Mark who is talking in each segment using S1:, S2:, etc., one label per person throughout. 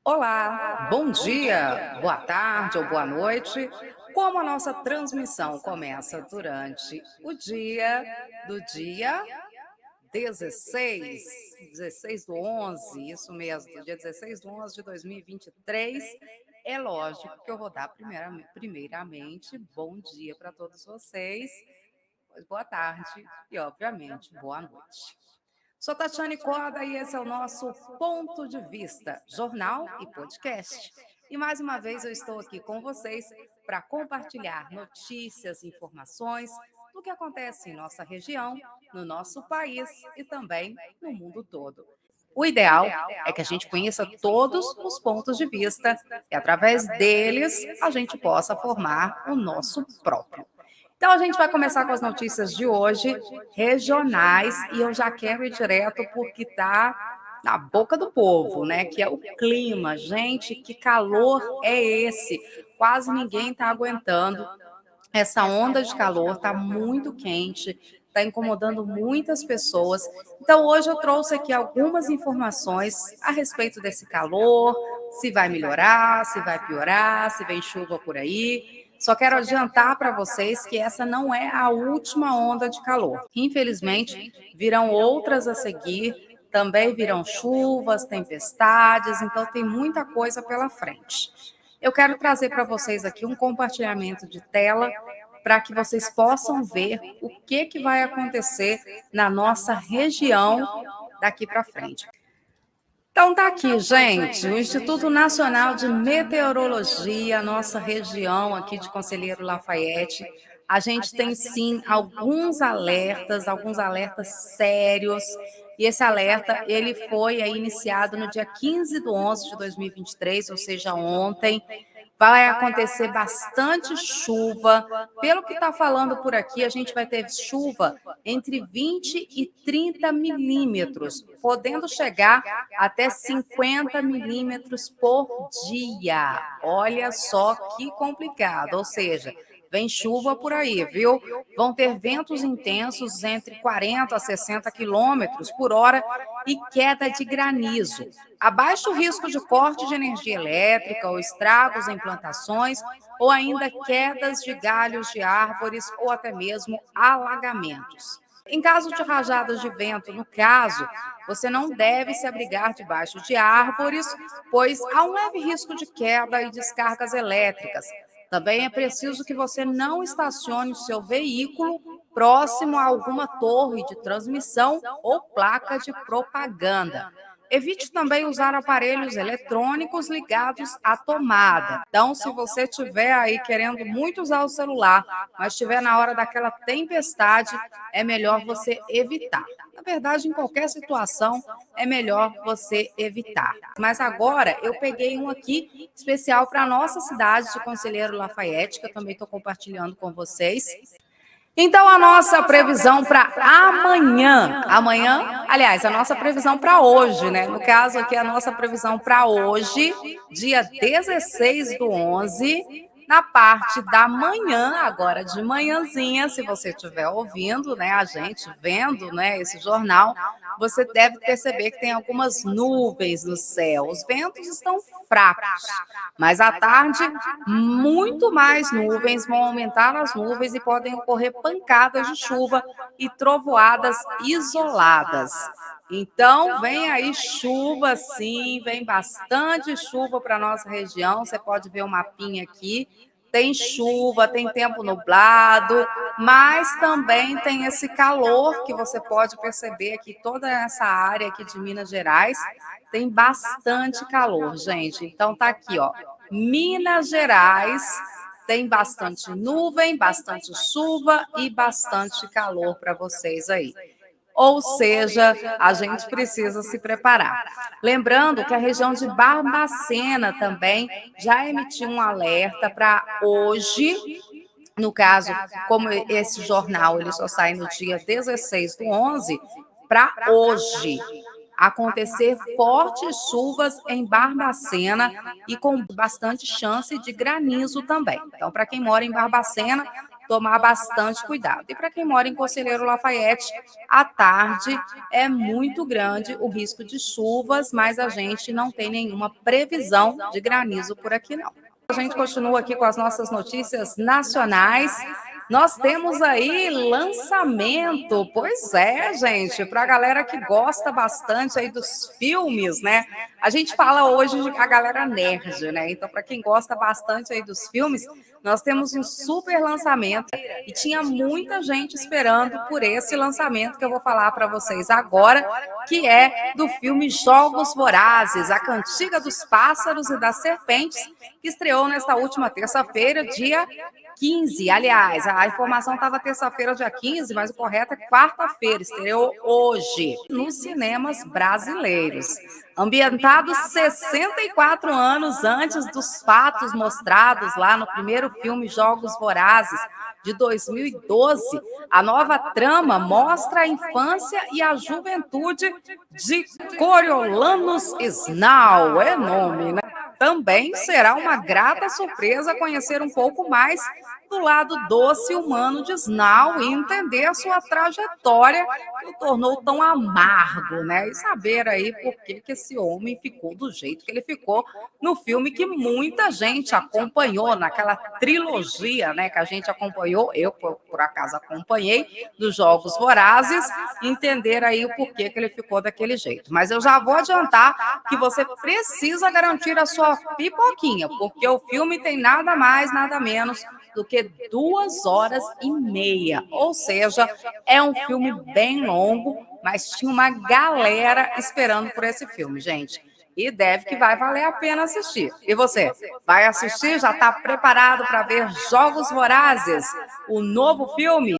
S1: Olá, bom dia, boa tarde ou boa noite. Como a nossa transmissão começa durante o dia do dia 16, 16 do 11, isso mesmo, do dia 16 do 11 de 2023, é lógico que eu vou dar primeiramente bom dia para todos vocês, pois boa tarde e, obviamente, boa noite. Sou Tatiane Corda e esse é o nosso Ponto de Vista, jornal e podcast. E mais uma vez eu estou aqui com vocês para compartilhar notícias, informações do que acontece em nossa região, no nosso país e também no mundo todo. O ideal é que a gente conheça todos os pontos de vista e, através deles, a gente possa formar o nosso próprio. Então, a gente vai começar com as notícias de hoje, regionais, e eu já quero ir direto porque está na boca do povo, né? Que é o clima. Gente, que calor é esse? Quase ninguém está aguentando. Essa onda de calor está muito quente, está incomodando muitas pessoas. Então, hoje eu trouxe aqui algumas informações a respeito desse calor, se vai melhorar, se vai piorar, se vem chuva por aí. Só quero adiantar para vocês que essa não é a última onda de calor. Infelizmente, virão outras a seguir, também virão chuvas, tempestades, então tem muita coisa pela frente. Eu quero trazer para vocês aqui um compartilhamento de tela para que vocês possam ver o que vai acontecer na nossa região daqui para frente. Então tá aqui, gente, o Instituto Nacional de Meteorologia, nossa região aqui de Conselheiro Lafayette. A gente tem sim alguns alertas sérios. E esse alerta, ele foi iniciado no dia 15 de 11 de 2023, ou seja, ontem. Vai acontecer bastante chuva. Pelo que está falando por aqui, a gente vai ter chuva entre 20 e 30 milímetros, podendo chegar até 50 milímetros por dia. Olha só que complicado, ou seja, vem chuva por aí, viu? Vão ter ventos intensos entre 40 a 60 quilômetros por hora e queda de granizo. Há baixo risco de corte de energia elétrica ou estragos em plantações ou ainda quedas de galhos de árvores ou até mesmo alagamentos. Em caso de rajadas de vento, no caso, você não deve se abrigar debaixo de árvores, pois há um leve risco de queda e descargas elétricas. Também é preciso que você não estacione o seu veículo próximo a alguma torre de transmissão ou placa de propaganda. Evite também usar aparelhos eletrônicos ligados à tomada. Então, se você estiver aí querendo muito usar o celular, mas estiver na hora daquela tempestade, é melhor você evitar. Na verdade, em qualquer situação, é melhor você evitar. Mas agora, eu peguei um aqui especial para a nossa cidade de Conselheiro Lafayette, que eu também estou compartilhando com vocês. Então, a nossa previsão para amanhã, aliás, a nossa previsão para hoje, né? No caso aqui, a nossa previsão para hoje, dia 16 do 11, na parte da manhã, agora de manhãzinha, se você estiver ouvindo, né, a gente vendo, né, esse jornal, você deve perceber que tem algumas nuvens no céu. Os ventos estão fracos, mas à tarde, muito mais nuvens, vão aumentar as nuvens e podem ocorrer pancadas de chuva e trovoadas isoladas. Então, vem aí chuva, sim, vem bastante chuva para a nossa região. Você pode ver o mapinha aqui. Tem chuva, tem tempo nublado, mas também tem esse calor que você pode perceber aqui, toda essa área aqui de Minas Gerais tem bastante calor, gente. Então tá aqui, ó, Minas Gerais tem bastante nuvem, bastante chuva e bastante calor para vocês aí. Ou seja, a gente precisa se preparar. Lembrando que a região de Barbacena também já emitiu um alerta para hoje. No caso, como esse jornal ele só sai no dia 16 do 11, para hoje acontecer fortes chuvas em Barbacena e com bastante chance de granizo também. Então, para quem mora em Barbacena, tomar bastante cuidado. E para quem mora em Conselheiro Lafayette, à tarde é muito grande o risco de chuvas, mas a gente não tem nenhuma previsão de granizo por aqui, não. A gente continua aqui com as nossas notícias nacionais. Nós temos aí lançamento, pois é, gente, para a galera que gosta bastante aí dos filmes, né? A gente fala hoje de a galera nerd, né? Então, para quem gosta bastante aí dos filmes, nós temos um super lançamento e tinha muita gente esperando por esse lançamento que eu vou falar para vocês agora, que é do filme Jogos Vorazes, a Cantiga dos Pássaros e das Serpentes, que estreou nesta última terça-feira, dia 15. Aliás, a informação estava terça-feira, dia 15, mas o correto é quarta-feira, estreou hoje, nos cinemas brasileiros. Ambientado 64 anos antes dos fatos mostrados lá no primeiro filme Jogos Vorazes, de 2012, a nova trama mostra a infância e a juventude de Coriolanus Snow, é nome, né? Também será uma grata surpresa conhecer um pouco mais do lado doce e humano de Snow e entender a sua trajetória que o tornou tão amargo, né? E saber aí por que esse homem ficou do jeito que ele ficou no filme que muita gente acompanhou, naquela trilogia, né, que a gente acompanhou, eu por acaso acompanhei, dos Jogos Vorazes, entender aí o porquê que ele ficou daquele jeito. Mas eu já vou adiantar que você precisa garantir a sua pipoquinha, porque o filme tem nada mais, nada menos do que 2 horas e meia. Ou seja, é um filme bem longo, mas tinha uma galera esperando por esse filme, gente. E deve que vai valer a pena assistir. E você, vai assistir? Já está preparado para ver Jogos Vorazes, o novo filme?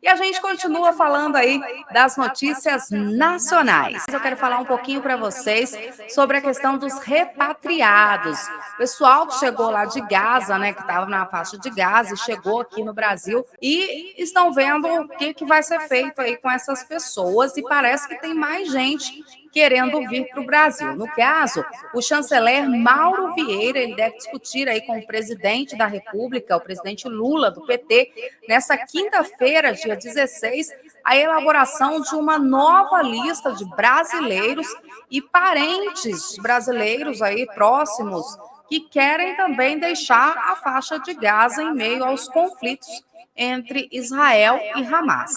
S1: E a gente continua falando aí das notícias nacionais. Eu quero falar um pouquinho para vocês sobre a questão dos repatriados. Pessoal que chegou lá de Gaza, né, que estava na faixa de Gaza e chegou aqui no Brasil e estão vendo o que vai ser feito aí com essas pessoas e parece que tem mais gente querendo vir para o Brasil. No caso, o chanceler Mauro Vieira, ele deve discutir aí com o presidente da República, o presidente Lula, do PT, nessa quinta-feira, dia 16, a elaboração de uma nova lista de brasileiros e parentes brasileiros aí próximos que querem também deixar a faixa de Gaza em meio aos conflitos entre Israel e Hamas.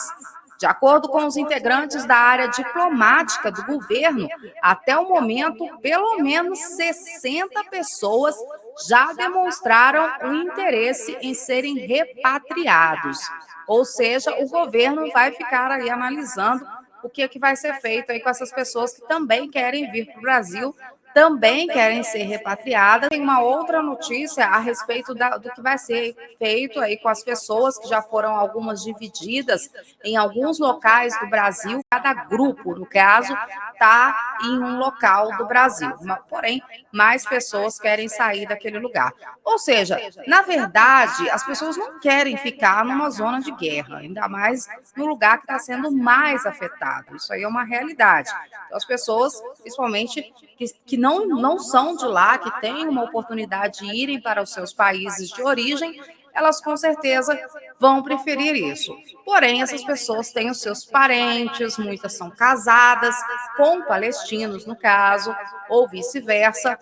S1: De acordo com os integrantes da área diplomática do governo, até o momento, pelo menos 60 pessoas já demonstraram o interesse em serem repatriados. Ou seja, o governo vai ficar aí analisando o que vai ser feito aí com essas pessoas que também querem vir para o Brasil, também querem ser repatriadas. Tem uma outra notícia a respeito do que vai ser feito aí com as pessoas que já foram algumas divididas em alguns locais do Brasil. Cada grupo, no caso, está em um local do Brasil. Porém, mais pessoas querem sair daquele lugar. Ou seja, na verdade, as pessoas não querem ficar numa zona de guerra, ainda mais no lugar que está sendo mais afetado. Isso aí é uma realidade. Então, as pessoas, principalmente que não são de lá, que têm uma oportunidade de irem para os seus países de origem, elas com certeza vão preferir isso. Porém, essas pessoas têm os seus parentes, muitas são casadas com palestinos, no caso, ou vice-versa,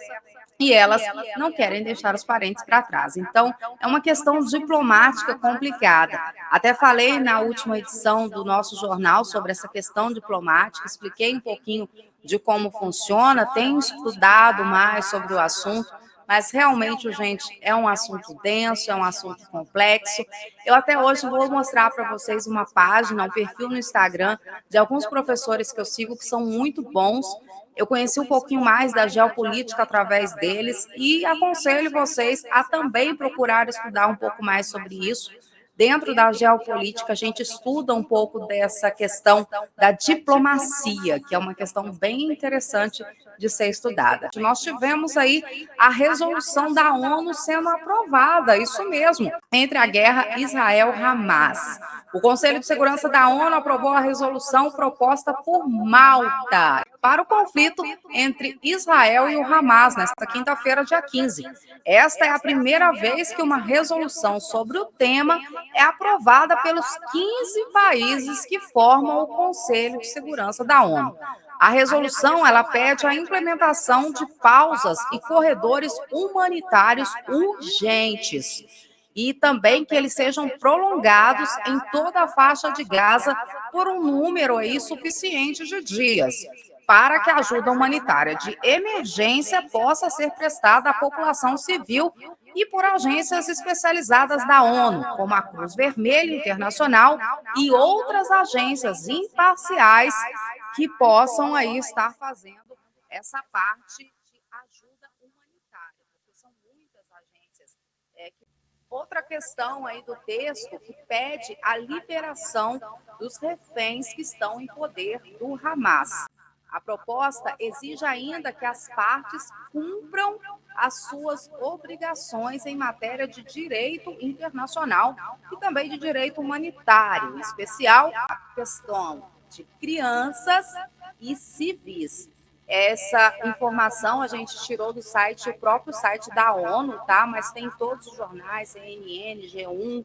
S1: e elas não querem deixar os parentes para trás. Então, é uma questão diplomática complicada. Até falei na última edição do nosso jornal sobre essa questão diplomática, expliquei um pouquinho de como funciona, tenho estudado mais sobre o assunto, mas realmente, gente, é um assunto denso, é um assunto complexo. Eu até hoje vou mostrar para vocês uma página, um perfil no Instagram de alguns professores que eu sigo que são muito bons. Eu conheci um pouquinho mais da geopolítica através deles e aconselho vocês a também procurar estudar um pouco mais sobre isso. Dentro da geopolítica, a gente estuda um pouco dessa questão da diplomacia, que é uma questão bem interessante de ser estudada. Nós tivemos aí a resolução da ONU sendo aprovada, isso mesmo, entre a guerra Israel-Hamas. O Conselho de Segurança da ONU aprovou a resolução proposta por Malta para o conflito entre Israel e o Hamas, nesta quinta-feira, dia 15. Esta é a primeira vez que uma resolução sobre o tema é aprovada pelos 15 países que formam o Conselho de Segurança da ONU. A resolução ela pede a implementação de pausas e corredores humanitários urgentes e também que eles sejam prolongados em toda a faixa de Gaza por um número aí suficiente de dias, para que a ajuda humanitária de emergência possa ser prestada à população civil e por agências especializadas da ONU, como a Cruz Vermelha Internacional e outras agências imparciais que possam aí estar fazendo essa parte de ajuda humanitária, porque são muitas agências Outra questão aí do texto que pede a liberação dos reféns que estão em poder do Hamas. A proposta exige ainda que as partes cumpram as suas obrigações em matéria de direito internacional e também de direito humanitário, em especial a questão de crianças e civis. Essa informação a gente tirou do site, o próprio site da ONU, tá? Mas tem todos os jornais, CNN, G1,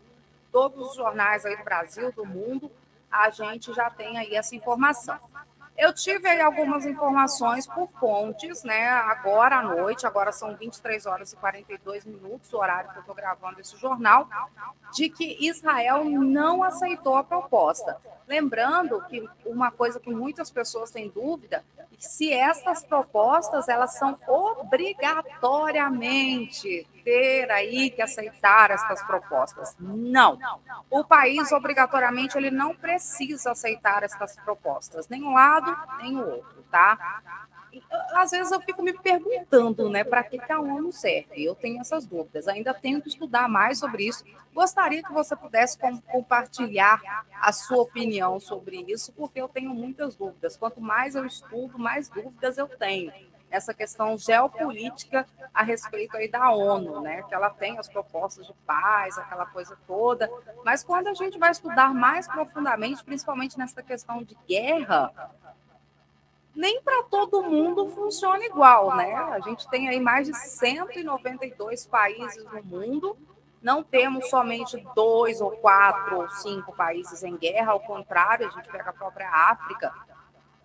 S1: todos os jornais aí do Brasil, do mundo, a gente já tem aí essa informação. Eu tive aí algumas informações por fontes, né? Agora à noite, agora são 23 horas e 42 minutos, o horário que eu estou gravando esse jornal, de que Israel não aceitou a proposta. Lembrando que uma coisa que muitas pessoas têm dúvida, se estas propostas elas são obrigatoriamente ter aí que aceitar estas propostas. Não. O país obrigatoriamente ele não precisa aceitar estas propostas, nem um lado nem o outro, tá? Às vezes eu fico me perguntando, né, para que a ONU serve? Eu tenho essas dúvidas, ainda tenho que estudar mais sobre isso. Gostaria que você pudesse compartilhar a sua opinião sobre isso, porque eu tenho muitas dúvidas. Quanto mais eu estudo, mais dúvidas eu tenho. Essa questão geopolítica a respeito aí da ONU, né? Que ela tem as propostas de paz, aquela coisa toda. Mas quando a gente vai estudar mais profundamente, principalmente nessa questão de guerra, nem para todo mundo funciona igual, né? A gente tem aí mais de 192 países no mundo, não temos somente 2 ou 4 ou 5 países em guerra, ao contrário, a gente pega a própria África,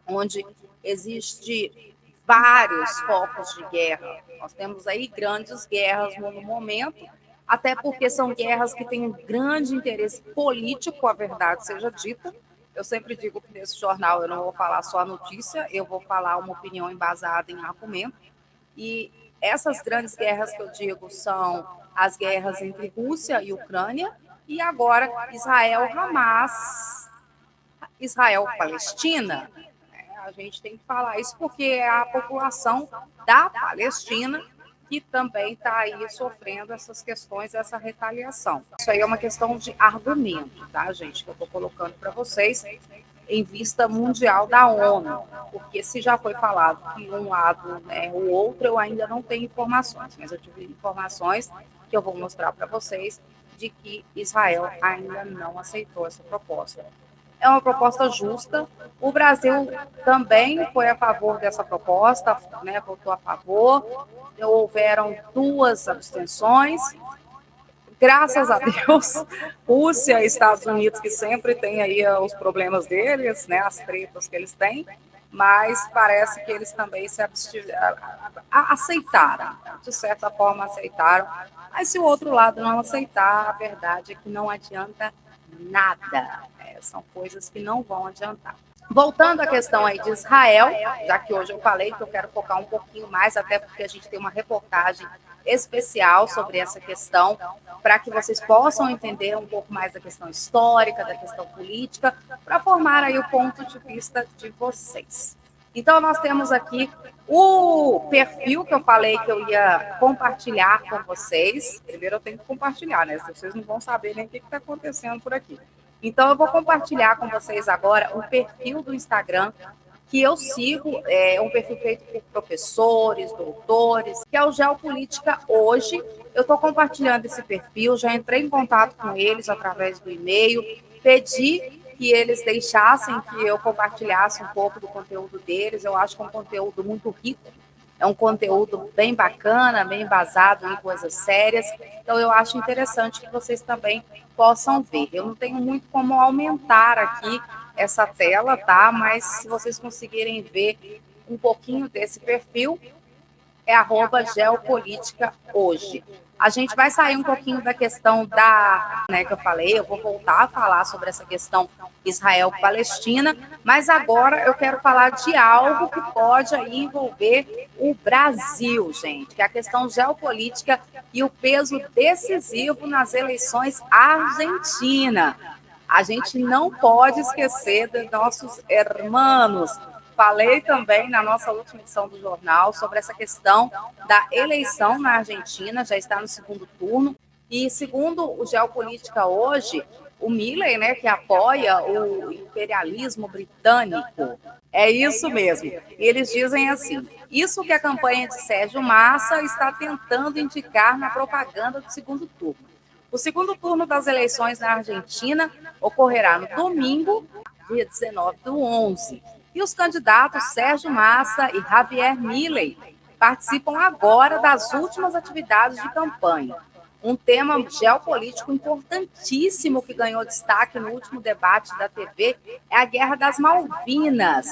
S1: onde existe vários focos de guerra. Nós temos aí grandes guerras no momento, até porque são guerras que têm um grande interesse político, a verdade seja dita. Eu sempre digo que nesse jornal eu não vou falar só a notícia, eu vou falar uma opinião embasada em argumento. E essas grandes guerras que eu digo são as guerras entre Rússia e Ucrânia, e agora Israel-Hamas, Israel-Palestina. A gente tem que falar isso porque é a população da Palestina que também está aí sofrendo essas questões, essa retaliação. Isso aí é uma questão de argumento, tá, gente, que eu estou colocando para vocês em vista mundial da ONU, porque se já foi falado que um lado, né, o outro, eu ainda não tenho informações, mas eu tive informações que eu vou mostrar para vocês de que Israel ainda não aceitou essa proposta. É uma proposta justa. O Brasil também foi a favor dessa proposta, né, votou a favor. Houveram 2 abstenções. Graças a Deus, Rússia e Estados Unidos, que sempre tem aí os problemas deles, né, as tretas que eles têm, mas parece que eles também se aceitaram, de certa forma aceitaram. Mas se o outro lado não aceitar, a verdade é que não adianta nada. São coisas que não vão adiantar. Voltando à questão aí de Israel, já que hoje eu falei que eu quero focar um pouquinho mais, até porque a gente tem uma reportagem especial sobre essa questão, para que vocês possam entender um pouco mais da questão histórica, da questão política, para formar aí o ponto de vista de vocês. Então, nós temos aqui o perfil que eu falei que eu ia compartilhar com vocês. Primeiro eu tenho que compartilhar, né? Vocês não vão saber nem o que está acontecendo por aqui. Então, eu vou compartilhar com vocês agora o perfil do Instagram que eu sigo, é um perfil feito por professores, doutores, que é o Geopolítica Hoje. Eu estou compartilhando esse perfil, já entrei em contato com eles através do e-mail, pedi que eles deixassem que eu compartilhasse um pouco do conteúdo deles. Eu acho que é um conteúdo muito rico, é um conteúdo bem bacana, bem embasado em coisas sérias. Então, eu acho interessante que vocês também possam ver. Eu não tenho muito como aumentar aqui essa tela, tá? Mas se vocês conseguirem ver um pouquinho desse perfil, é @geopolítica hoje. A gente vai sair um pouquinho da questão né, que eu falei, eu vou voltar a falar sobre essa questão Israel-Palestina, mas agora eu quero falar de algo que pode aí envolver o Brasil, gente, que é a questão geopolítica e o peso decisivo nas eleições argentinas. A gente não pode esquecer dos nossos irmãos. Falei também na nossa última edição do jornal sobre essa questão da eleição na Argentina, já está no segundo turno. E segundo o Geopolítica hoje, o Milley, né, que apoia o imperialismo britânico, é isso mesmo. E eles dizem assim: isso que a campanha de Sérgio Massa está tentando indicar na propaganda do segundo turno. O segundo turno das eleições na Argentina ocorrerá no domingo, dia 19/11. E os candidatos Sérgio Massa e Javier Milei participam agora das últimas atividades de campanha. Um tema geopolítico importantíssimo que ganhou destaque no último debate da TV é a Guerra das Malvinas.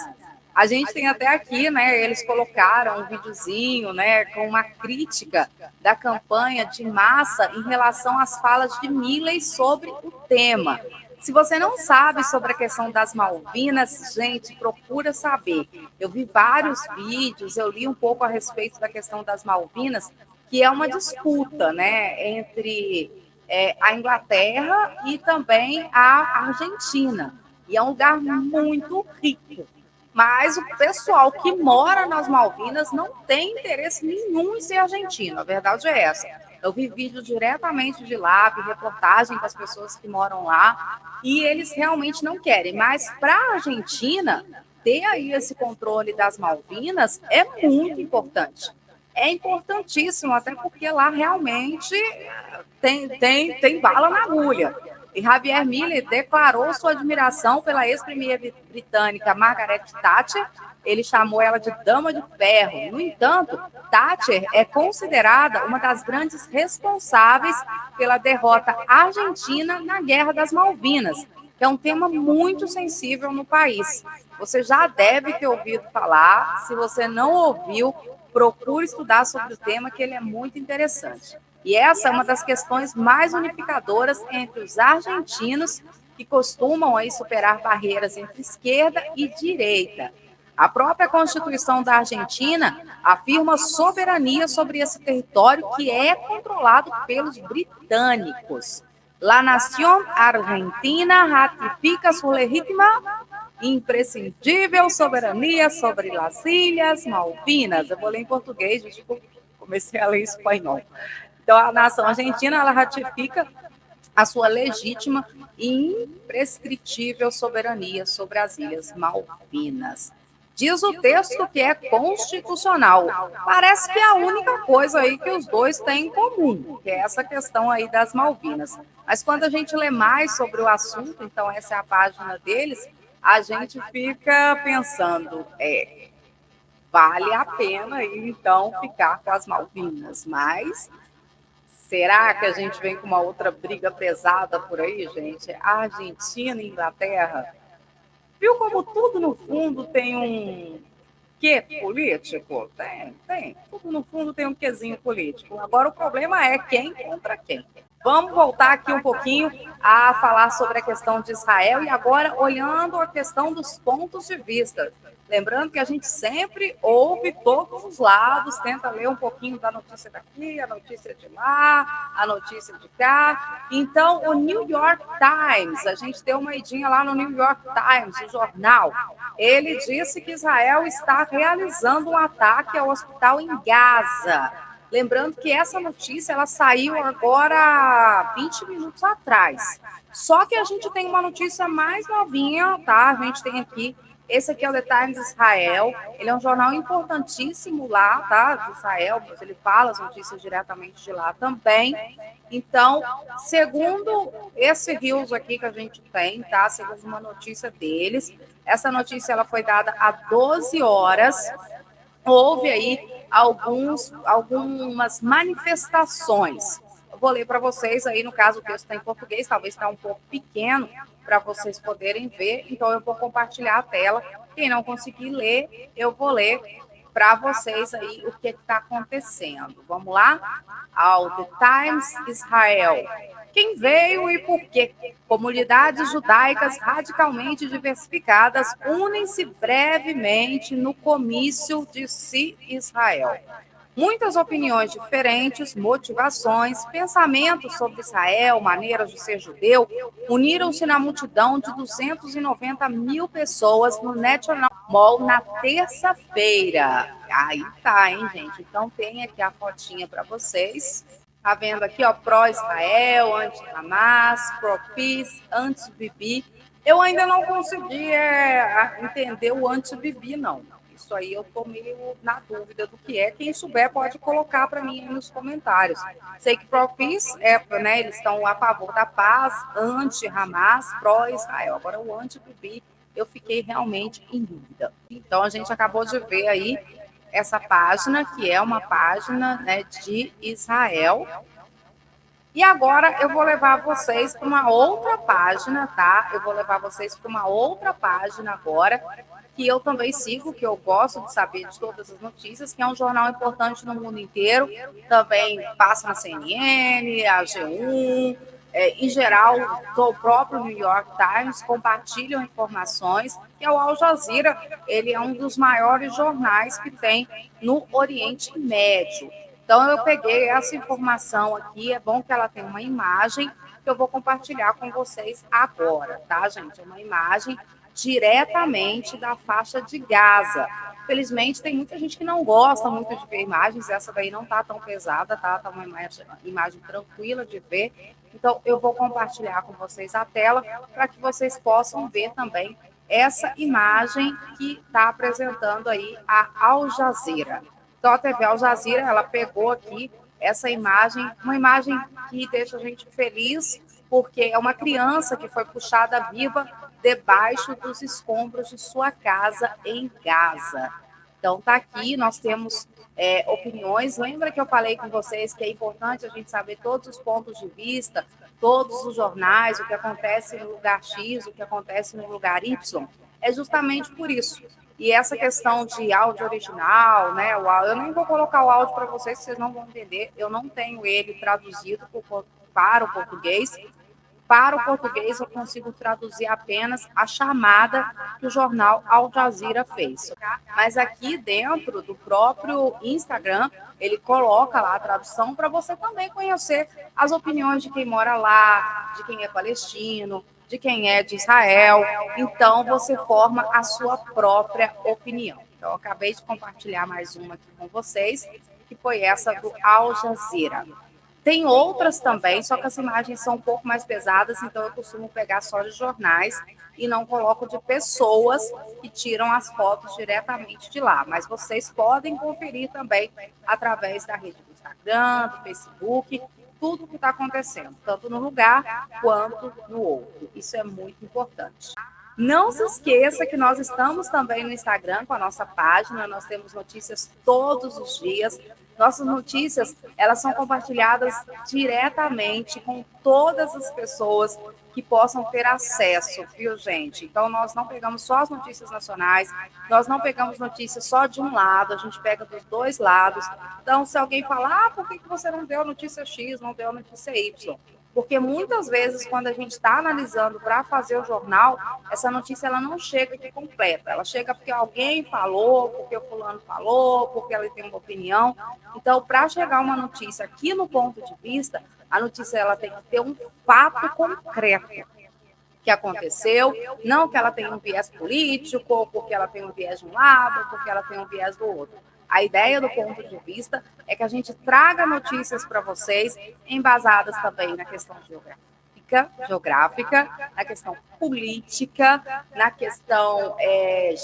S1: A gente tem até aqui, né, eles colocaram um videozinho, né, com uma crítica da campanha de Massa em relação às falas de Milei sobre o tema. Se você não sabe sobre a questão das Malvinas, gente, procura saber. Eu vi vários vídeos, eu li um pouco a respeito da questão das Malvinas, que é uma disputa, né, entre a Inglaterra e também a Argentina. E é um lugar muito rico. Mas o pessoal que mora nas Malvinas não tem interesse nenhum em ser argentino. A verdade é essa. Eu vi vídeo diretamente de lá, vi reportagem com as pessoas que moram lá, e eles realmente não querem. Mas para a Argentina, ter aí esse controle das Malvinas é muito importante. É importantíssimo, até porque lá realmente tem bala na agulha. E Javier Milei declarou sua admiração pela ex-premier britânica Margaret Thatcher. Ele chamou ela de Dama de Ferro. No entanto, Thatcher é considerada uma das grandes responsáveis pela derrota argentina na Guerra das Malvinas, que é um tema muito sensível no país. Você já deve ter ouvido falar. Se você não ouviu, procure estudar sobre o tema, que ele é muito interessante. E essa é uma das questões mais unificadoras entre os argentinos, que costumam aí superar barreiras entre esquerda e direita. A própria Constituição da Argentina afirma soberania sobre esse território que é controlado pelos britânicos. La nación argentina ratifica su legítima imprescindível soberania sobre as Ilhas Malvinas. Eu vou ler em português, desculpa, comecei a ler em espanhol. Então, a nação argentina, ela ratifica a sua legítima e imprescritível soberania sobre as Ilhas Malvinas. Diz o texto que é constitucional. Parece que é a única coisa aí que os dois têm em comum, que é essa questão aí das Malvinas. Mas quando a gente lê mais sobre o assunto, então essa é a página deles, a gente fica pensando, vale a pena então ficar com as Malvinas, mas será que a gente vem com uma outra briga pesada por aí, gente? Argentina e Inglaterra. Viu como tudo no fundo tem um quê político? Tem. Tudo no fundo tem um quezinho político. Agora o problema é quem contra quem. Vamos voltar aqui um pouquinho a falar sobre a questão de Israel e agora olhando a questão dos pontos de vista. Lembrando que a gente sempre ouve todos os lados, tenta ler um pouquinho da notícia daqui, a notícia de lá, a notícia de cá. Então, o New York Times, a gente deu uma idinha lá no New York Times, o jornal, ele disse que Israel está realizando um ataque ao hospital em Gaza. Lembrando que essa notícia ela saiu agora 20 minutos atrás. Só que a gente tem uma notícia mais novinha, tá? A gente tem aqui Esse aqui é o The Times Israel, ele é um jornal importantíssimo lá, tá, de Israel, mas ele fala as notícias diretamente de lá também. Então, segundo esse Rios aqui que a gente tem, tá, segundo uma notícia deles, essa notícia ela foi dada há 12 horas, houve aí algumas manifestações. Eu vou ler para vocês aí, no caso o texto está em português, talvez está um pouco pequeno para vocês poderem ver, então eu vou compartilhar a tela. Quem não conseguir ler, eu vou ler para vocês aí o que está acontecendo. Vamos lá? Ao The Times Israel. Quem veio e por quê? Comunidades judaicas radicalmente diversificadas unem-se brevemente no comício de Si Israel. Muitas opiniões diferentes, motivações, pensamentos sobre Israel, maneiras de ser judeu, uniram-se na multidão de 290 mil pessoas no National Mall na terça-feira. Aí tá, hein, gente? Então tem aqui a fotinha para vocês. Tá vendo aqui, ó, pró-Israel, anti-Hamas, pró-Peace, anti-Bibi. Eu ainda não consegui entender o anti-Bibi, não. Isso aí eu estou meio na dúvida do que é. Quem souber pode colocar para mim nos comentários. Sei que pró-Peace, né, eles estão a favor da paz, anti-Hamas, pró-Israel. Agora o anti-Bibi, eu fiquei realmente em dúvida. Então a gente acabou de ver aí essa página, que é uma página, né, de Israel. E agora eu vou levar vocês para uma outra página, tá? Eu vou levar vocês para uma outra página agora, que eu também sigo, que eu gosto de saber de todas as notícias, que é um jornal importante no mundo inteiro, também passa na CNN, a G1, em geral, o próprio New York Times compartilham informações, que é o Al Jazeera, ele é um dos maiores jornais que tem no Oriente Médio. Então, eu peguei essa informação aqui, é bom que ela tenha uma imagem, que eu vou compartilhar com vocês agora, tá, gente? É uma imagem diretamente da faixa de Gaza. Felizmente, tem muita gente que não gosta muito de ver imagens, essa daí não tá tão pesada, tá? Tá uma imagem tranquila de ver. Então, eu vou compartilhar com vocês a tela para que vocês possam ver também essa imagem que está apresentando aí a Al Jazeera. Então, a TV Al Jazeera, ela pegou aqui essa imagem, uma imagem que deixa a gente feliz, porque é uma criança que foi puxada viva debaixo dos escombros de sua casa em Gaza. Então, está aqui, nós temos opiniões. Lembra que eu falei com vocês que é importante a gente saber todos os pontos de vista, todos os jornais, o que acontece no lugar X, o que acontece no lugar Y? É justamente por isso. E essa questão de áudio original, né? Eu nem vou colocar o áudio para vocês, vocês não vão entender. Eu não tenho ele traduzido para o português. Para o português, eu consigo traduzir apenas a chamada que o jornal Al Jazeera fez. Mas aqui dentro do próprio Instagram, ele coloca lá a tradução para você também conhecer as opiniões de quem mora lá, de quem é palestino, de quem é de Israel. Então, você forma a sua própria opinião. Então, eu acabei de compartilhar mais uma aqui com vocês, que foi essa do Al Jazeera. Tem outras também, só que as imagens são um pouco mais pesadas, então eu costumo pegar só de jornais e não coloco de pessoas que tiram as fotos diretamente de lá. Mas vocês podem conferir também através da rede do Instagram, do Facebook, tudo o que está acontecendo, tanto no lugar quanto no outro. Isso é muito importante. Não se esqueça que nós estamos também no Instagram com a nossa página, nós temos notícias todos os dias. Nossas notícias, elas são compartilhadas diretamente com todas as pessoas que possam ter acesso, viu, gente? Então, nós não pegamos só as notícias nacionais, nós não pegamos notícias só de um lado, a gente pega dos dois lados. Então, se alguém falar, por que você não deu a notícia X, não deu a notícia Y? Porque muitas vezes, quando a gente está analisando para fazer o jornal, essa notícia ela não chega aqui completa. Ela chega porque alguém falou, porque o fulano falou, porque ela tem uma opinião. Então, para chegar uma notícia aqui no ponto de vista, a notícia ela tem que ter um fato concreto que aconteceu, não que ela tenha um viés político, ou porque ela tem um viés de um lado, ou porque ela tem um viés do outro. A ideia do ponto de vista é que a gente traga notícias para vocês, embasadas também na questão geográfica geográfica, na questão política, na questão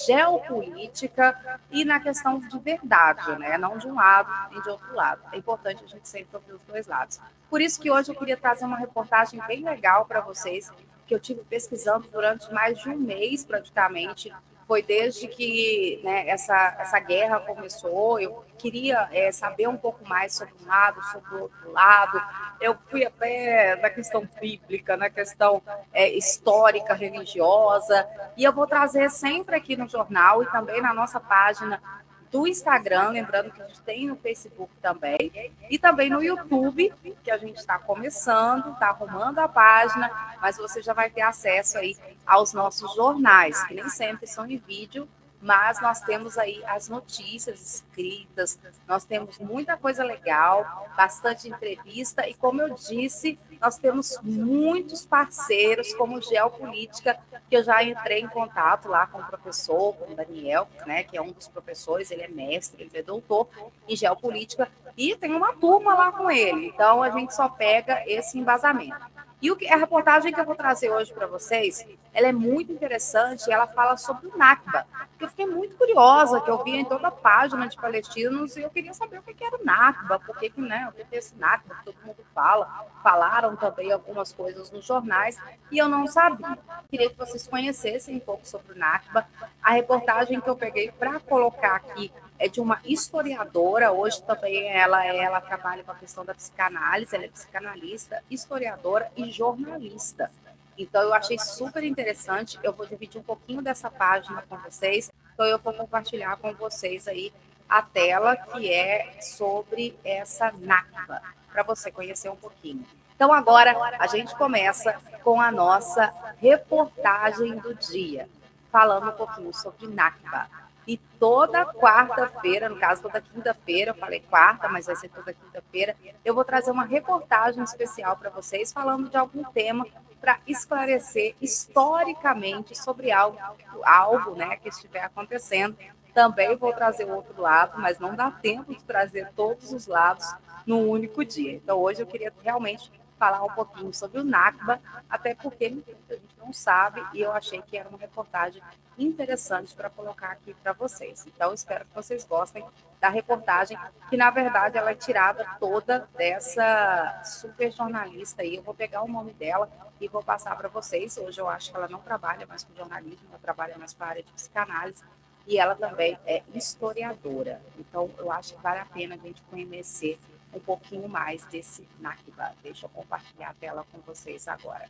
S1: geopolítica e na questão de verdade, né? Não de um lado nem de outro lado. É importante a gente sempre ouvir os dois lados. Por isso que hoje eu queria trazer uma reportagem bem legal para vocês, que eu tive pesquisando durante mais de um mês, praticamente. Foi desde que, né, essa guerra começou. Eu queria saber um pouco mais sobre um lado, sobre o outro lado. Eu fui até na questão bíblica, na questão histórica, religiosa, e eu vou trazer sempre aqui no jornal e também na nossa página do Instagram, lembrando que a gente tem no Facebook também, e também no YouTube, que a gente está começando, está arrumando a página, mas você já vai ter acesso aí aos nossos jornais, que nem sempre são em vídeo, mas nós temos aí as notícias escritas, nós temos muita coisa legal, bastante entrevista, e como eu disse, nós temos muitos parceiros, como Geopolítica, que eu já entrei em contato lá com o professor, com o Daniel, né, que é um dos professores, ele é mestre, ele é doutor em Geopolítica, e tem uma turma lá com ele, então a gente só pega esse embasamento. E a reportagem que eu vou trazer hoje para vocês, ela é muito interessante, ela fala sobre o Nakba. Eu fiquei muito curiosa, que eu vi em toda a página de palestinos, e eu queria saber o que era o Nakba, por que, né, o que é esse Nakba, que todo mundo fala. Falaram também algumas coisas nos jornais, e eu não sabia. Queria que vocês conhecessem um pouco sobre o Nakba. A reportagem que eu peguei para colocar aqui é de uma historiadora, hoje também ela trabalha com a questão da psicanálise, ela é psicanalista, historiadora e jornalista. Então, eu achei super interessante, eu vou dividir um pouquinho dessa página com vocês, então eu vou compartilhar com vocês aí a tela que é sobre essa Nakba, para você conhecer um pouquinho. Então, agora a gente começa com a nossa reportagem do dia, falando um pouquinho sobre Nakba. E toda quarta-feira, no caso, toda quinta-feira, eu falei quarta, mas vai ser toda quinta-feira, eu vou trazer uma reportagem especial para vocês, falando de algum tema para esclarecer historicamente sobre algo, né, que estiver acontecendo. Também vou trazer o outro lado, mas não dá tempo de trazer todos os lados num único dia. Então, hoje eu queria realmente falar um pouquinho sobre o Nakba, até porque a gente não sabe, e eu achei que era uma reportagem interessante para colocar aqui para vocês. Então, espero que vocês gostem da reportagem, que na verdade ela é tirada toda dessa super jornalista aí. Eu vou pegar o nome dela e vou passar para vocês. Hoje eu acho que ela não trabalha mais com jornalismo, ela trabalha mais com a área de psicanálise, e ela também é historiadora. Então, eu acho que vale a pena a gente conhecer um pouquinho mais desse Nakba. Deixa eu compartilhar a tela com vocês agora.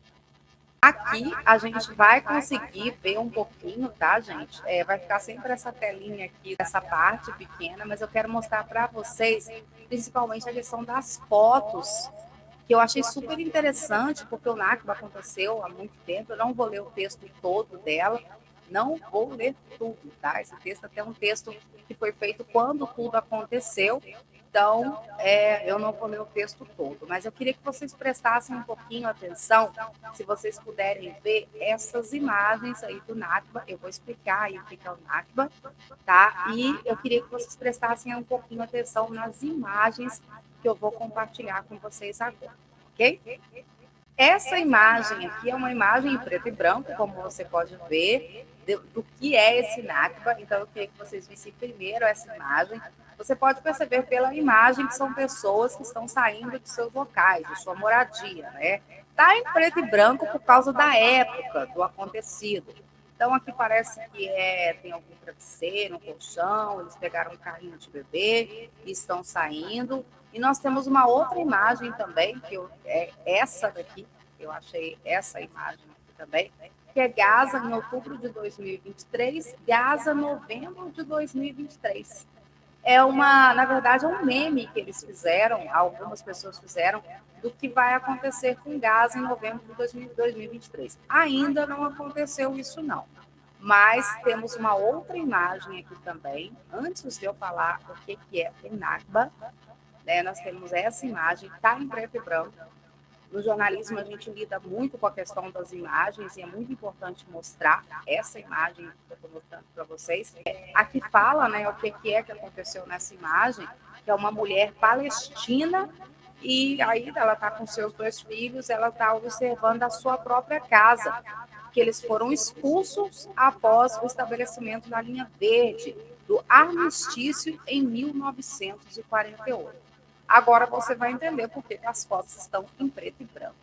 S1: Aqui a gente vai conseguir ver um pouquinho, tá, gente? Vai ficar sempre essa telinha aqui, dessa parte pequena, mas eu quero mostrar para vocês, principalmente a questão das fotos, que eu achei super interessante, porque o Nakba aconteceu há muito tempo. Eu não vou ler o texto todo dela, não vou ler tudo, tá? Esse texto até é um texto que foi feito quando tudo aconteceu, então eu não vou ler o texto todo, mas eu queria que vocês prestassem um pouquinho atenção, se vocês puderem ver essas imagens aí do Nakba. Eu vou explicar aí o que é o Nakba, tá? E eu queria que vocês prestassem um pouquinho atenção nas imagens que eu vou compartilhar com vocês agora, ok? Essa imagem aqui é uma imagem em preto e branco, como você pode ver, do que é esse Nakba. Então, eu queria que vocês vissem primeiro essa imagem. Você pode perceber pela imagem que são pessoas que estão saindo de seus locais, de sua moradia, né? Está em preto e branco por causa da época do acontecido. Então, aqui parece que tem algum travesseiro, um colchão, eles pegaram um carrinho de bebê e estão saindo. E nós temos uma outra imagem também, é essa daqui, eu achei essa imagem aqui também, que é Gaza em outubro de 2023, Gaza novembro de 2023. Na verdade, é um meme que eles fizeram, algumas pessoas fizeram, do que vai acontecer com Gaza em novembro de 2023. Ainda não aconteceu isso, não. Mas temos uma outra imagem aqui também, antes de eu falar o que é o Nakba, né, nós temos essa imagem, está em preto e branco. No jornalismo, a gente lida muito com a questão das imagens e é muito importante mostrar essa imagem que eu estou mostrando para vocês. Aqui fala, né, o que é que aconteceu nessa imagem, que é uma mulher palestina e aí ela está com seus 2 filhos, ela está observando a sua própria casa, que eles foram expulsos após o estabelecimento da linha verde, do armistício em 1948. Agora você vai entender por que as fotos estão em preto e branco.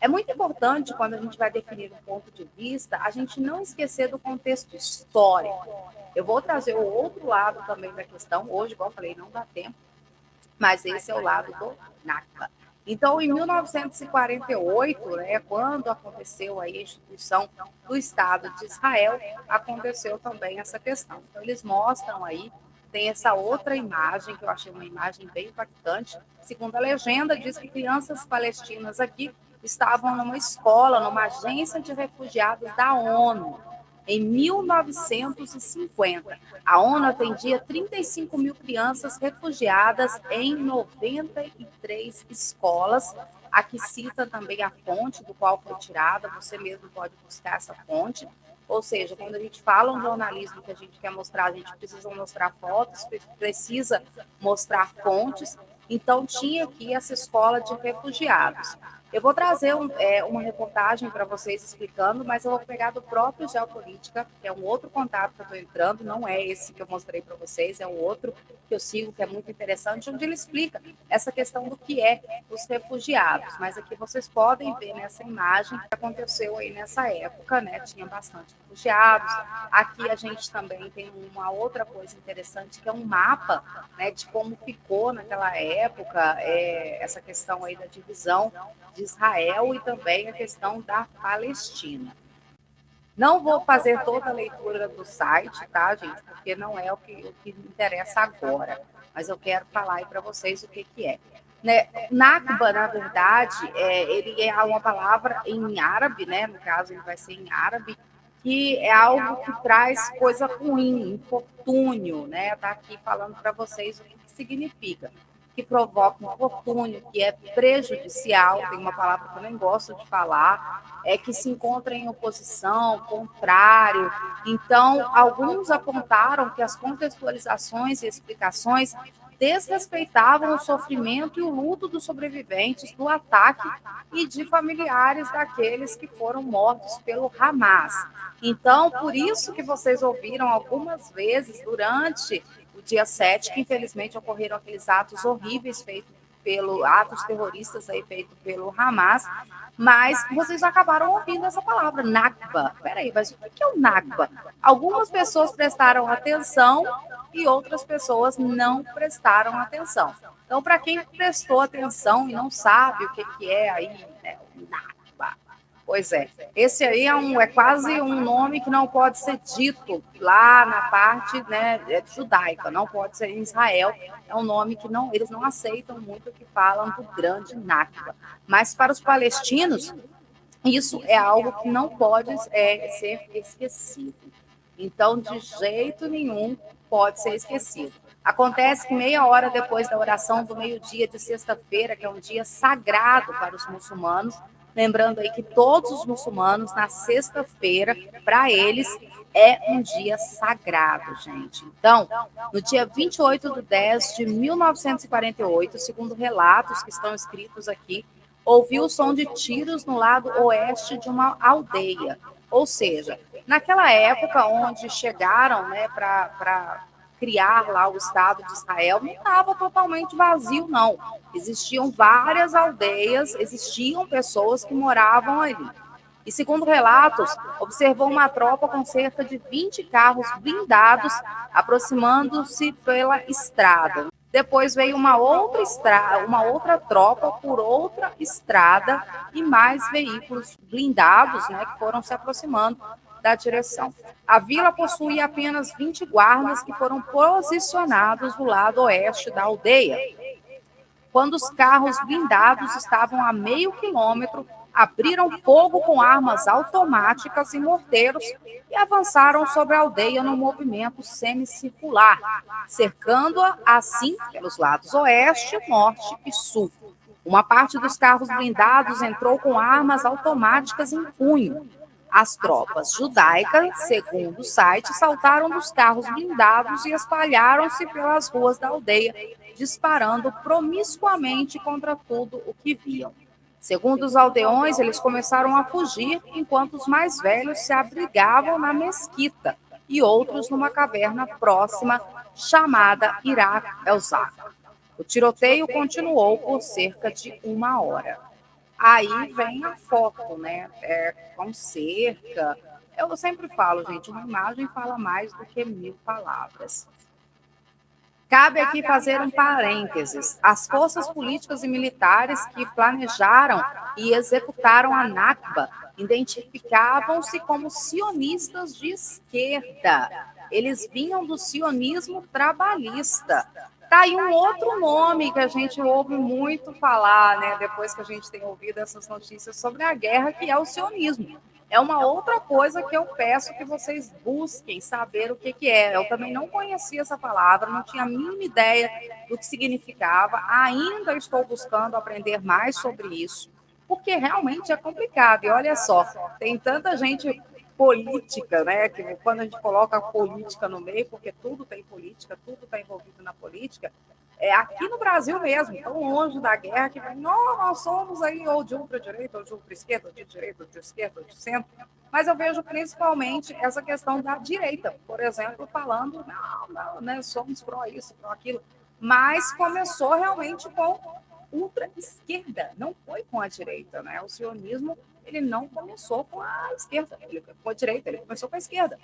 S1: É muito importante, quando a gente vai definir um ponto de vista, a gente não esquecer do contexto histórico. Eu vou trazer o outro lado também da questão. Hoje, igual eu falei, não dá tempo, mas esse é o lado do Nakba. Então, em 1948, né, quando aconteceu aí a instituição do Estado de Israel, aconteceu também essa questão. Então, eles mostram aí, tem essa outra imagem, que eu achei uma imagem bem impactante. Segundo a legenda, diz que crianças palestinas aqui estavam numa escola, numa agência de refugiados da ONU, em 1950. A ONU atendia 35 mil crianças refugiadas em 93 escolas. Aqui cita também a fonte do qual foi tirada, você mesmo pode buscar essa fonte. Ou seja, quando a gente fala um jornalismo que a gente quer mostrar, a gente precisa mostrar fotos, precisa mostrar fontes. Então, tinha aqui essa escola de refugiados. Eu vou trazer uma reportagem para vocês explicando, mas eu vou pegar do próprio Geopolítica, que é um outro contato que eu estou entrando, não é esse que eu mostrei para vocês, é um outro que eu sigo, que é muito interessante, onde ele explica essa questão do que é os refugiados. Mas aqui vocês podem ver nessa imagem que aconteceu aí nessa época, né? Tinha bastante refugiados. Aqui a gente também tem uma outra coisa interessante, que é um mapa, né, de como ficou naquela época essa questão aí da divisão de Israel e também a questão da Palestina. Não vou fazer toda a leitura do site, tá, gente? Porque não é o que me interessa agora. Mas eu quero falar aí para vocês o que é. Né? Nakba, na verdade, ele é uma palavra em árabe, né? No caso, ele vai ser em árabe, que é algo que traz coisa ruim, infortúnio, né? Tá aqui falando para vocês o que significa. Que provoca um infortúnio, que é prejudicial, tem uma palavra que eu nem gosto de falar, que se encontra em oposição, contrário. Então, alguns apontaram que as contextualizações e explicações desrespeitavam o sofrimento e o luto dos sobreviventes do ataque e de familiares daqueles que foram mortos pelo Hamas. Então, por isso que vocês ouviram algumas vezes durante o dia 7, que infelizmente ocorreram aqueles atos horríveis atos terroristas aí feitos pelo Hamas, mas vocês acabaram ouvindo essa palavra, Nakba. Peraí, mas o que é o Nakba? Algumas pessoas prestaram atenção e outras pessoas não prestaram atenção. Então, para quem prestou atenção e não sabe o que é aí, né, o Nakba, pois é, esse aí é quase um nome que não pode ser dito lá na parte, né, judaica, não pode ser em Israel, é um nome que eles não aceitam muito que falam do grande Nakba. Mas para os palestinos, isso é algo que não pode ser esquecido. Então, de jeito nenhum pode ser esquecido. Acontece que meia hora depois da oração do meio-dia de sexta-feira, que é um dia sagrado para os muçulmanos, lembrando aí que todos os muçulmanos, na sexta-feira, para eles, é um dia sagrado, gente. Então, no dia 28/10/1948, segundo relatos que estão escritos aqui, ouviu o som de tiros no lado oeste de uma aldeia. Ou seja, naquela época onde chegaram, né, para criar lá o Estado de Israel, não estava totalmente vazio, não. Existiam várias aldeias, existiam pessoas que moravam ali. E, segundo relatos, observou uma tropa com cerca de 20 carros blindados aproximando-se pela estrada. Depois veio uma outra tropa por outra estrada e mais veículos blindados, né, que foram se aproximando da direção. A vila possuía apenas 20 guardas que foram posicionados do lado oeste da aldeia. Quando os carros blindados estavam a meio quilômetro, abriram fogo com armas automáticas e morteiros e avançaram sobre a aldeia num movimento semicircular, cercando-a assim pelos lados oeste, norte e sul. Uma parte dos carros blindados entrou com armas automáticas em punho. As tropas judaicas, segundo o site, saltaram dos carros blindados e espalharam-se pelas ruas da aldeia, disparando promiscuamente contra tudo o que viam. Segundo os aldeões, eles começaram a fugir, enquanto os mais velhos se abrigavam na mesquita e outros numa caverna próxima chamada Irak el-Zaq. O tiroteio continuou por cerca de 1 hora. Aí vem a foto, né? Com cerca. Eu sempre falo, gente, uma imagem fala mais do que 1000 palavras. Cabe aqui fazer um parênteses. As forças políticas e militares que planejaram e executaram a Nakba identificavam-se como sionistas de esquerda. Eles vinham do sionismo trabalhista. Tá aí um outro nome que a gente ouve muito falar, né? Depois que a gente tem ouvido essas notícias sobre a guerra, que é o sionismo. É uma outra coisa que eu peço que vocês busquem saber o que é. Eu também não conhecia essa palavra, não tinha a mínima ideia do que significava. Ainda estou buscando aprender mais sobre isso, porque realmente é complicado. E olha só, tem tanta gente política, né? Que quando a gente coloca a política no meio, porque tudo tem política, tudo está envolvido na política. Aqui no Brasil mesmo, tão longe da guerra, que nós somos aí ou de ultra-direita, ou de ultra-esquerda, ou de direita, ou de esquerda, ou de centro. Mas eu vejo principalmente essa questão da direita, por exemplo, falando, não, né, somos pró isso, pró aquilo. Mas começou realmente com ultra-esquerda, não foi com a direita, né? O sionismo, ele não começou com a esquerda, com a direita, ele começou com a esquerda.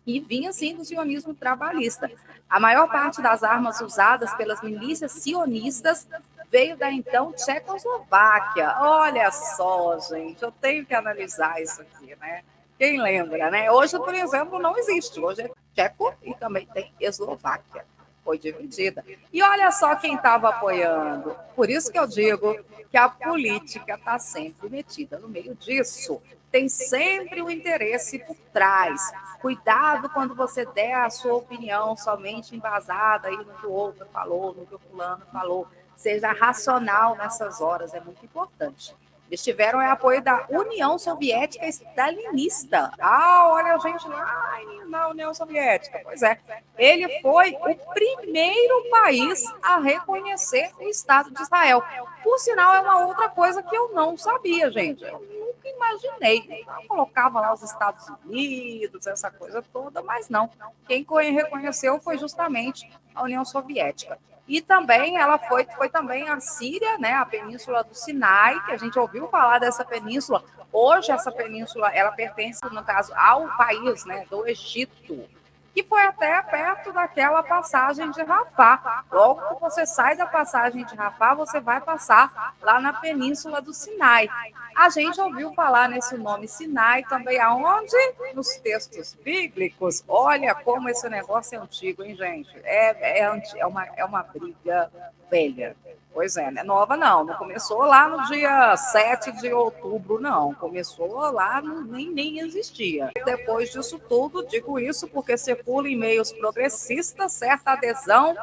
S1: E vinha, sim, do sionismo trabalhista. A maior parte das armas usadas pelas milícias sionistas veio da, então, Tchecoslováquia. Olha só, gente, eu tenho que analisar isso aqui, né? Quem lembra, né? Hoje, por exemplo, não existe. Hoje é Tcheco e também tem Eslováquia. Foi dividida. E olha só quem estava apoiando. Por isso que eu digo que a política está sempre metida no meio disso. Tem sempre o interesse por trás. Cuidado quando você der a sua opinião somente embasada aí no que o outro falou, no que o fulano falou. Seja racional nessas horas, é muito importante. Eles tiveram o apoio da União Soviética Stalinista. Olha a gente lá na União Soviética. Pois é, ele foi o primeiro país a reconhecer o Estado de Israel. Por sinal, é uma outra coisa que eu não sabia, gente. Eu nunca imaginei. Eu colocava lá os Estados Unidos, essa coisa toda, mas não. Quem reconheceu foi justamente a União Soviética. E também ela foi também a Síria, né, a península do Sinai, que a gente ouviu falar dessa península. Hoje essa península, ela pertence, no caso, ao país, né, do Egito, que foi até perto daquela passagem de Rafá. Logo que você sai da passagem de Rafá, você vai passar lá na península do Sinai. A gente ouviu falar nesse nome Sinai também aonde? Nos textos bíblicos. Olha como esse negócio é antigo, hein, gente? É uma briga velha. Pois é, não é nova não começou lá no dia 7 de outubro, não. Começou lá, nem existia. Depois disso tudo, digo isso porque circula em meios progressistas certa adesão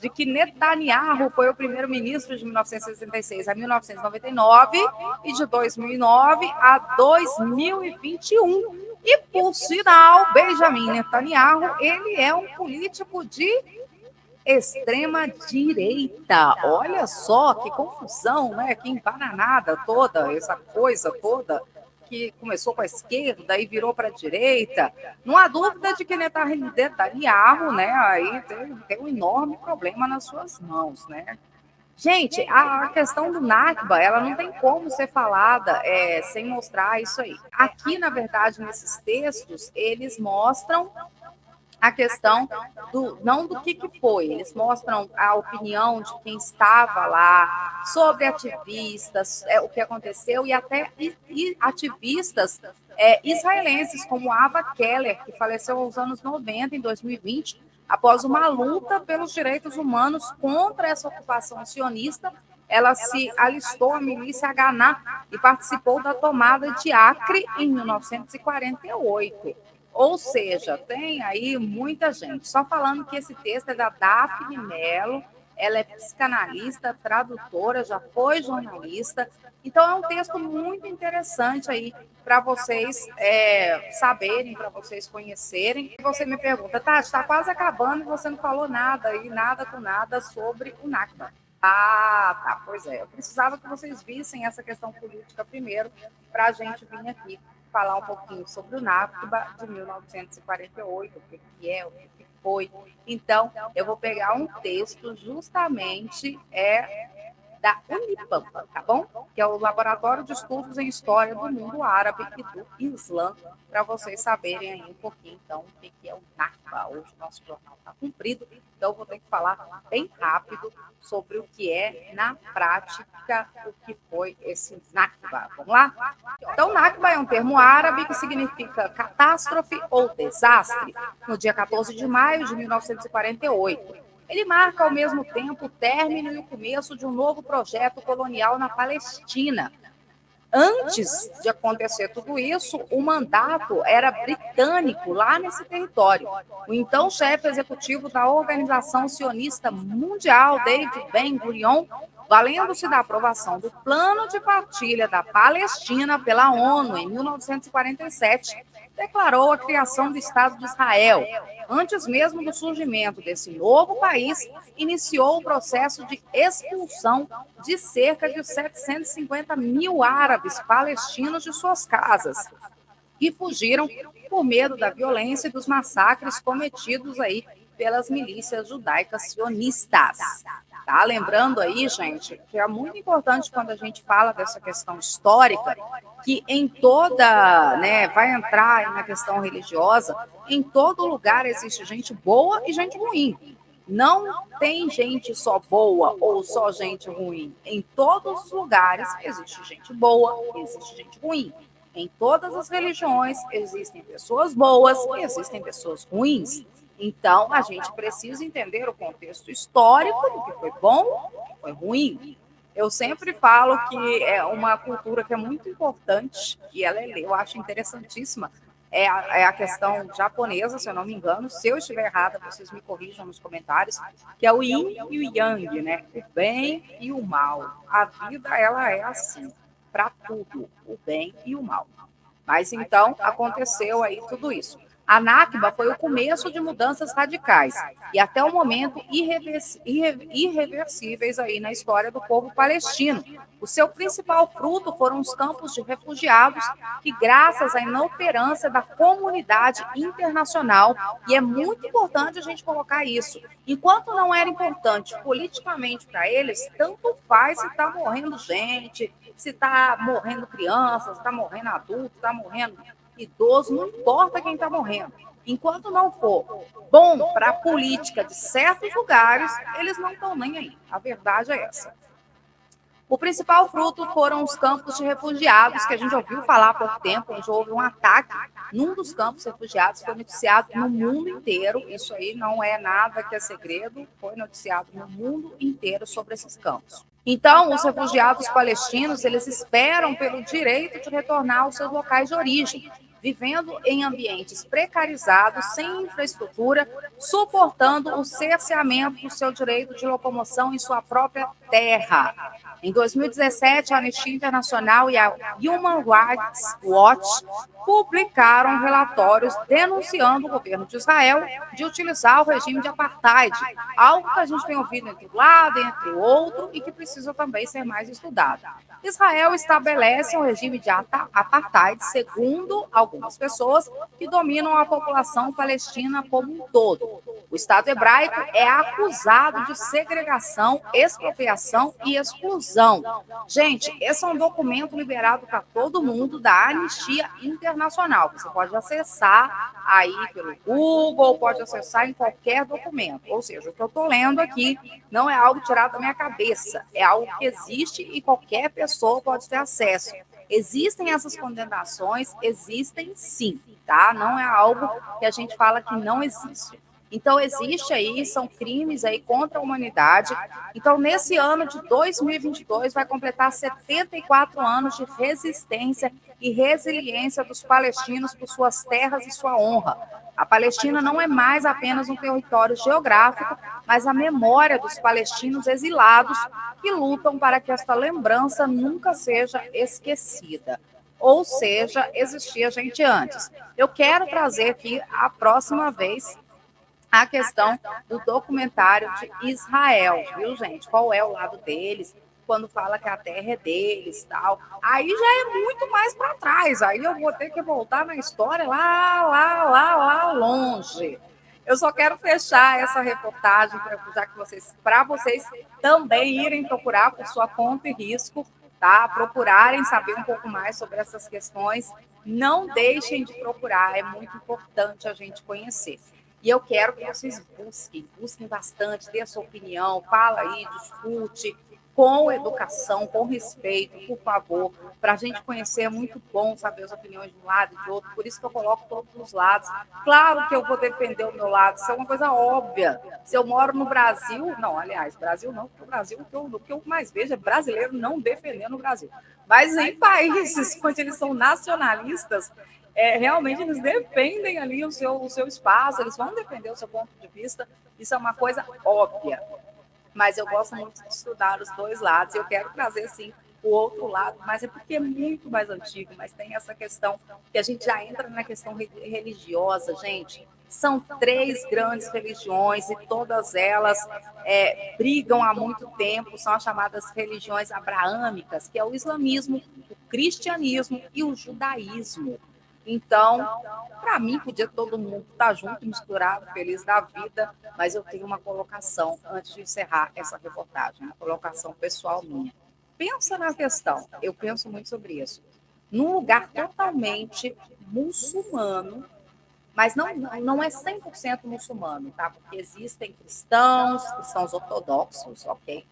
S1: de que Netanyahu foi o primeiro-ministro de 1966 a 1999 e de 2009 a 2021. E, por sinal, Benjamin Netanyahu, ele é um político de extrema direita. Olha só que confusão, né? Que embananada toda, essa coisa toda que começou com a esquerda e virou para a direita. Não há dúvida de que Netanyahu, né, aí tem um enorme problema nas suas mãos, né? Gente, a questão do Nakba, ela não tem como ser falada sem mostrar isso aí. Aqui, na verdade, nesses textos, eles mostram a questão não do que foi, eles mostram a opinião de quem estava lá, sobre ativistas, o que aconteceu, e até ativistas israelenses, como Ava Keller, que faleceu nos anos 90, em 2020, após uma luta pelos direitos humanos contra essa ocupação sionista. Ela se alistou à milícia Haganah e participou da tomada de Acre em 1948. Ou seja, tem aí muita gente. Só falando que esse texto é da Daphne Mello, ela é psicanalista, tradutora, já foi jornalista. Então, é um texto muito interessante aí para vocês saberem, para vocês conhecerem. E você me pergunta, Tati, está quase acabando e você não falou nada aí, nada com nada sobre o Nakba. Ah, tá, pois é. Eu precisava que vocês vissem essa questão política primeiro, para a gente vir aqui falar um pouquinho sobre o Nakba de 1948, o que é, o que foi. Então, eu vou pegar um texto justamente da Unipampa, tá bom? Que é o Laboratório de Estudos em História do Mundo Árabe e do Islã, para vocês saberem aí um pouquinho, então, o que é o Nakba. Hoje o nosso jornal está cumprido, então eu vou ter que falar bem rápido sobre o que é, na prática, o que foi esse Nakba. Vamos lá? Então, Nakba é um termo árabe que significa catástrofe ou desastre. No dia 14 de maio de 1948, ele marca, ao mesmo tempo, o término e o começo de um novo projeto colonial na Palestina. Antes de acontecer tudo isso, o mandato era britânico lá nesse território. O então chefe executivo da Organização Sionista Mundial, David Ben-Gurion, valendo-se da aprovação do Plano de Partilha da Palestina pela ONU em 1947, declarou a criação do Estado de Israel. Antes mesmo do surgimento desse novo país, iniciou o processo de expulsão de cerca de 750 mil árabes palestinos de suas casas, que fugiram por medo da violência e dos massacres cometidos aí pelas milícias judaicas sionistas. Tá? Lembrando aí, gente, que é muito importante quando a gente fala dessa questão histórica, que em toda, vai entrar aí na questão religiosa, em todo lugar existe gente boa e gente ruim. Não tem gente só boa ou só gente ruim. Em todos os lugares existe gente boa e existe gente ruim. Em todas as religiões existem pessoas boas e existem pessoas ruins. Então, a gente precisa entender o contexto histórico do que foi bom e do que foi ruim. Eu sempre falo que é uma cultura que é muito importante e eu acho interessantíssima. É a questão japonesa, se eu não me engano. Se eu estiver errada, vocês me corrijam nos comentários, que é o yin e o yang, né? O bem e o mal. A vida, ela é assim, para tudo, o bem e o mal. Mas então aconteceu aí tudo isso. A Nakba foi o começo de mudanças radicais e até o momento irreversíveis aí na história do povo palestino. O seu principal fruto foram os campos de refugiados que, graças à inoperância da comunidade internacional, e é muito importante a gente colocar isso, enquanto não era importante politicamente para eles, tanto faz se está morrendo gente, se está morrendo crianças, se está morrendo adulto, está morrendo idoso, não importa quem está morrendo. Enquanto não for bom para a política de certos lugares, eles não estão nem aí. A verdade é essa. O principal fruto foram os campos de refugiados, que a gente ouviu falar há pouco tempo, onde houve um ataque num dos campos de refugiados, foi noticiado no mundo inteiro. Isso aí não é nada que é segredo, foi noticiado no mundo inteiro sobre esses campos. Então, os refugiados palestinos, eles esperam pelo direito de retornar aos seus locais de origem, vivendo em ambientes precarizados, sem infraestrutura, suportando o cerceamento do seu direito de locomoção em sua própria terra. Em 2017, a Anistia Internacional e a Human Rights Watch publicaram relatórios denunciando o governo de Israel de utilizar o regime de apartheid, algo que a gente tem ouvido entre um lado e entre o outro e que precisa também ser mais estudado. Israel estabelece um regime de apartheid, segundo algumas pessoas, que dominam a população palestina como um todo. O Estado hebraico é acusado de segregação, expropriação e exclusão. Gente, esse é um documento liberado para todo mundo da Anistia Internacional. Você pode acessar aí pelo Google, pode acessar em qualquer documento. Ou seja, o que eu estou lendo aqui não é algo tirado da minha cabeça, é algo que existe e qualquer pessoa pode ter acesso. Existem essas condenações, existem sim, tá? Não é algo que a gente fala que não existe. Então, existe aí, são crimes aí contra a humanidade. Então, nesse ano de 2022, vai completar 74 anos de resistência e resiliência dos palestinos por suas terras e sua honra. A Palestina não é mais apenas um território geográfico, mas a memória dos palestinos exilados que lutam para que esta lembrança nunca seja esquecida. Ou seja, existia gente antes. Eu quero trazer aqui a próxima vez a questão do documentário de Israel, viu, gente? Qual é o lado deles? Quando fala que a terra é deles, tal. Aí já é muito mais para trás. Aí eu vou ter que voltar na história lá longe. Eu só quero fechar essa reportagem já que para vocês também irem procurar por sua conta e risco, tá? Procurarem saber um pouco mais sobre essas questões. Não deixem de procurar, é muito importante a gente conhecer. E eu quero que vocês busquem bastante, dê a sua opinião, fala aí, discute, com educação, com respeito, por favor, para a gente conhecer, é muito bom saber as opiniões de um lado e de outro, por isso que eu coloco todos os lados. Claro que eu vou defender o meu lado, isso é uma coisa óbvia. Se eu moro no Brasil, não, aliás, Brasil não, porque o Brasil, o que eu mais vejo é brasileiro não defendendo o Brasil. Mas em países onde eles são nacionalistas, realmente eles defendem ali o seu espaço, eles vão defender o seu ponto de vista, isso é uma coisa óbvia. Mas eu gosto muito de estudar os dois lados, eu quero trazer, sim, o outro lado, mas é porque é muito mais antigo, mas tem essa questão que a gente já entra na questão religiosa, gente. São três grandes religiões e todas elas brigam há muito tempo, são as chamadas religiões abraâmicas, que é o islamismo, o cristianismo e o judaísmo. Então, para mim, podia todo mundo estar junto, misturado, feliz da vida, mas eu tenho uma colocação antes de encerrar essa reportagem, uma colocação pessoal minha. Pensa na questão, eu penso muito sobre isso. Num lugar totalmente muçulmano, mas não é 100% muçulmano, tá? Porque existem cristãos ortodoxos, ok?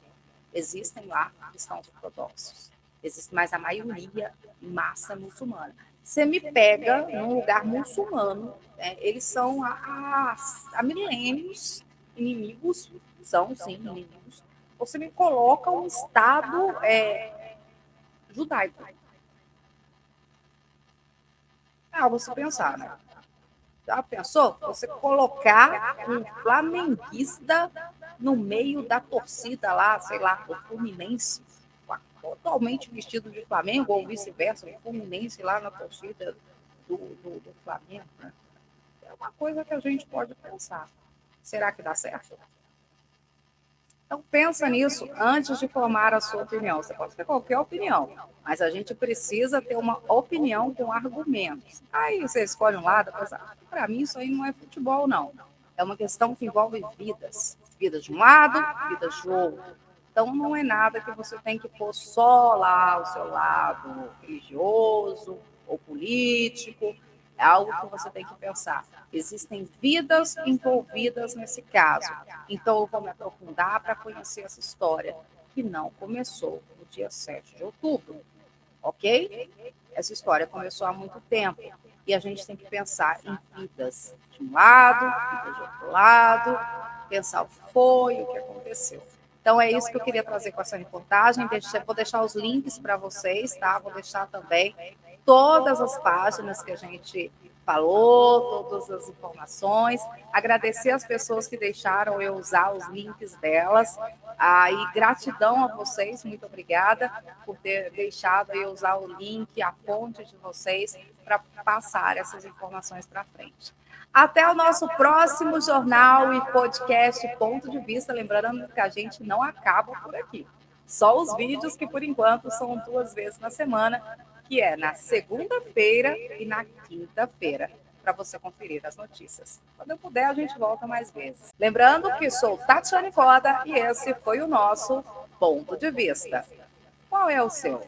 S1: Existem lá cristãos ortodoxos. Existe, mas a maioria, massa muçulmana. Você me pega num lugar muçulmano, eles são há milênios inimigos, são sim inimigos. Você me coloca um Estado judaico. Você pensar, né? Já pensou? Você colocar um flamenguista no meio da torcida lá, sei lá, do Fluminense, totalmente vestido de Flamengo, ou vice-versa, o Fluminense lá na torcida do Flamengo. Né? É uma coisa que a gente pode pensar. Será que dá certo? Então, pensa nisso antes de formar a sua opinião. Você pode ter qualquer opinião, mas a gente precisa ter uma opinião com argumentos. Aí você escolhe um lado, para mim isso aí não é futebol, não. É uma questão que envolve vidas. Vidas de um lado, vidas de outro. Então, não é nada que você tem que pôr só lá o seu lado religioso ou político. É algo que você tem que pensar. Existem vidas envolvidas nesse caso. Então, eu vou me aprofundar para conhecer essa história, que não começou no dia 7 de outubro, ok? Essa história começou há muito tempo. E a gente tem que pensar em vidas de um lado, vidas de outro lado, pensar o que foi, o que aconteceu. Então, é isso que eu queria trazer com essa reportagem. Vou deixar os links para vocês, tá? Vou deixar também todas as páginas que a gente falou, todas as informações. Agradecer as pessoas que deixaram eu usar os links delas. E gratidão a vocês, muito obrigada por ter deixado eu usar o link, a fonte de vocês, para passar essas informações para frente. Até o nosso próximo jornal e podcast Ponto de Vista. Lembrando que a gente não acaba por aqui. Só os vídeos que, por enquanto, são 2 vezes na semana, que é na segunda-feira e na quinta-feira, para você conferir as notícias. Quando eu puder, a gente volta mais vezes. Lembrando que sou Tatiane Coda e esse foi o nosso Ponto de Vista. Qual é o seu?